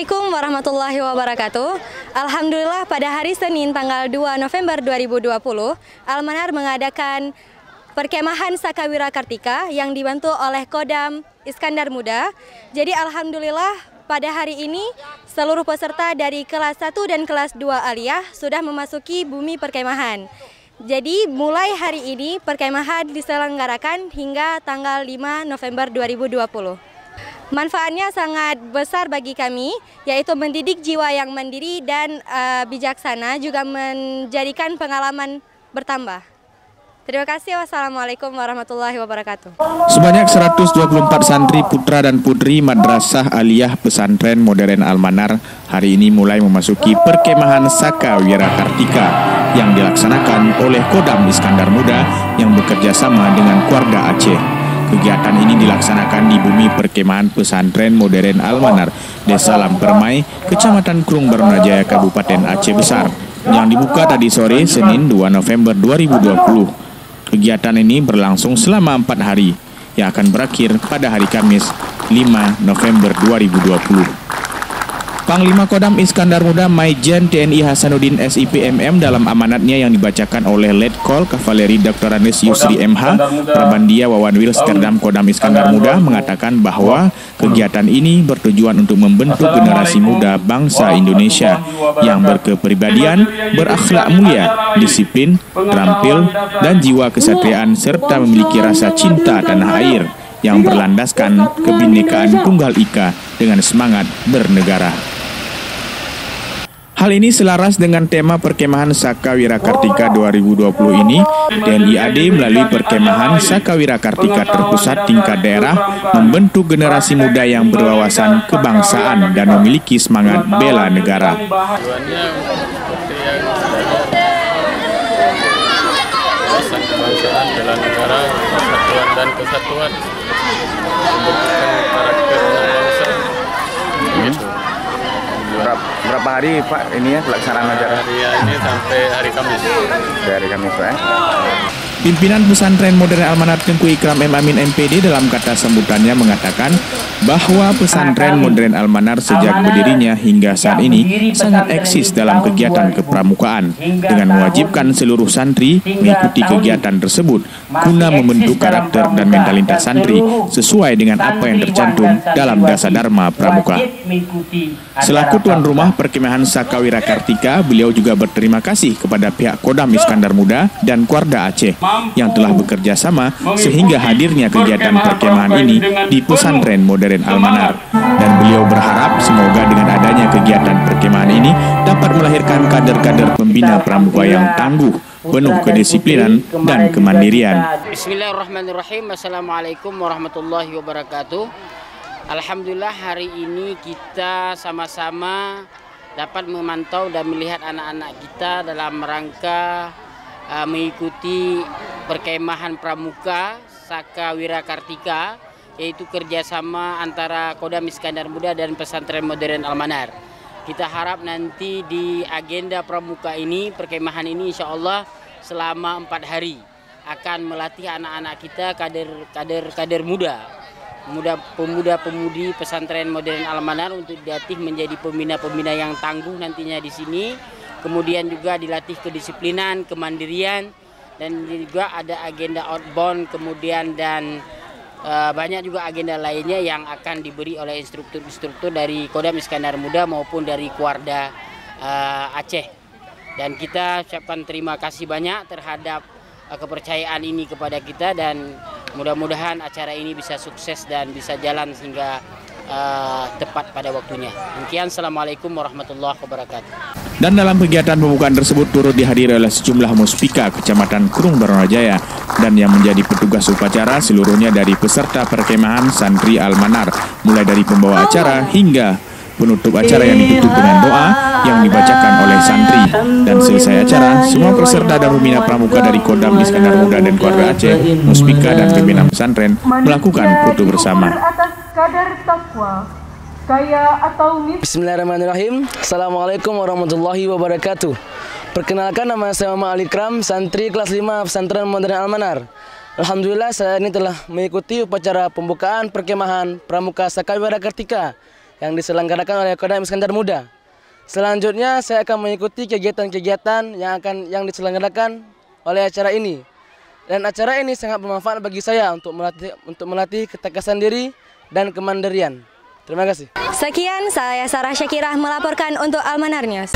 Assalamualaikum warahmatullahi wabarakatuh. Alhamdulillah pada hari Senin tanggal 2 November 2020, Almanar mengadakan perkemahan Sakawira Kartika yang dibantu oleh Kodam Iskandar Muda. Jadi alhamdulillah pada hari ini seluruh peserta dari kelas 1 dan kelas 2 aliyah sudah memasuki bumi perkemahan. Jadi mulai hari ini perkemahan diselenggarakan hingga tanggal 5 November 2020. Manfaatnya sangat besar bagi kami, yaitu mendidik jiwa yang mandiri dan bijaksana, juga menjadikan pengalaman bertambah. Terima kasih. Wassalamualaikum warahmatullahi wabarakatuh. Sebanyak 124 santri putra dan putri Madrasah Aliyah Pesantren Modern Almanar hari ini mulai memasuki perkemahan Sakawira Kartika yang dilaksanakan oleh Kodam Iskandar Muda yang bekerja sama dengan Kuarda Aceh. Kegiatan ini dilaksanakan di bumi perkemahan Pesantren Modern Almanar, Desa Lampermai, Kecamatan Krung Barunajaya, Kabupaten Aceh Besar, yang dibuka tadi sore Senin 2 November 2020. Kegiatan ini berlangsung selama 4 hari, yang akan berakhir pada hari Kamis 5 November 2020. Panglima Kodam Iskandar Muda Maijen TNI Hasanuddin SIPMM dalam amanatnya yang dibacakan oleh Letkol Kavaleri Dr. Andes Yusri MH, Prabandia Wawanwil Skerdam Kodam Iskandar Muda mengatakan bahwa kegiatan ini bertujuan untuk membentuk generasi muda bangsa Indonesia yang berkepribadian, berakhlak mulia, disiplin, terampil, dan jiwa kesatriaan serta memiliki rasa cinta tanah air yang berlandaskan kebinekaan Tunggal Ika dengan semangat bernegara. Hal ini selaras dengan tema perkemahan Sakawira Kartika 2020 ini. TNI AD melalui perkemahan Sakawira Kartika terpusat tingkat daerah membentuk generasi muda yang berwawasan kebangsaan dan memiliki semangat bela negara. Tujuannya seperti yang wawasan kebangsaan, bela negara, persatuan dan kesatuan, membentukkan karakter bangsa. Gitu. Berapa hari Pak ini ya pelaksanaan acara? Hari ini sampai hari Kamis. Dari Kamis Pak. Pimpinan Pesantren Modern Almanar Tengku Ikram M. Amin MPD dalam kata sambutannya mengatakan bahwa Pesantren Modern Almanar sejak berdirinya hingga saat ini sangat eksis dalam kegiatan kepramukaan dengan mewajibkan seluruh santri mengikuti kegiatan tersebut guna membentuk karakter dan mentalitas santri sesuai dengan apa yang tercantum dalam Dasar Dharma Pramuka. Selaku tuan rumah perkemahan Sakawira Kartika, beliau juga berterima kasih kepada pihak Kodam Iskandar Muda dan Kuarda Aceh yang telah bekerja sama sehingga hadirnya kegiatan perkemahan ini di Pesantren Modern Almanar, dan beliau berharap semoga dengan adanya kegiatan perkemahan ini dapat melahirkan kader-kader pembina pramuka yang tangguh, penuh kedisiplinan dan kemandirian. Bismillahirrahmanirrahim. Assalamualaikum warahmatullahi wabarakatuh. Alhamdulillah hari ini kita sama-sama dapat memantau dan melihat anak-anak kita dalam rangka mengikuti perkemahan pramuka Sakawira Kartika, yaitu kerjasama antara Kodam Iskandar Muda dan Pesantren Modern Almanar. Kita harap nanti di agenda pramuka ini, perkemahan ini insya Allah selama 4 hari akan melatih anak-anak kita kader pemuda-pemudi Pesantren Modern Almanar untuk dilatih menjadi pembina-pembina yang tangguh nantinya di sini. Kemudian juga dilatih kedisiplinan, kemandirian, dan juga ada agenda outbound, kemudian dan banyak juga agenda lainnya yang akan diberi oleh instruktur-instruktur dari Kodam Iskandar Muda maupun dari Kuarda Aceh. Dan kita ucapkan terima kasih banyak terhadap kepercayaan ini kepada kita, dan mudah-mudahan acara ini bisa sukses dan bisa jalan sehingga tepat pada waktunya. Demikian, Assalamualaikum warahmatullahi wabarakatuh. Dan dalam kegiatan pembukaan tersebut turut dihadiri oleh sejumlah muspika Kecamatan Krung Barunajaya, dan yang menjadi petugas upacara seluruhnya dari peserta perkemahan santri Almanar, mulai dari pembawa acara hingga penutup acara yang ditutup dengan doa yang dibacakan oleh santri. Dan selesai acara, semua peserta dan pembina pramuka dari Kodam Iskandar Muda dan Kuarda Aceh, muspika dan pimpinan pesantren melakukan foto bersama. Bismillahirrahmanirrahim. Assalamualaikum warahmatullahi wabarakatuh. Perkenalkan, nama saya Muhammad Ali Ikram, santri kelas 5 Pesantren Modern Almanar. Alhamdulillah saya ini telah mengikuti upacara pembukaan perkemahan Pramuka Sakawira Kartika yang diselenggarakan oleh Kodam Iskandar Muda. Selanjutnya saya akan mengikuti kegiatan-kegiatan yang diselenggarakan oleh acara ini. Dan acara ini sangat bermanfaat bagi saya untuk melatih ketekasan diri dan kemandirian. Terima kasih. Sekian, saya Sarah Syakirah melaporkan untuk Almanar News.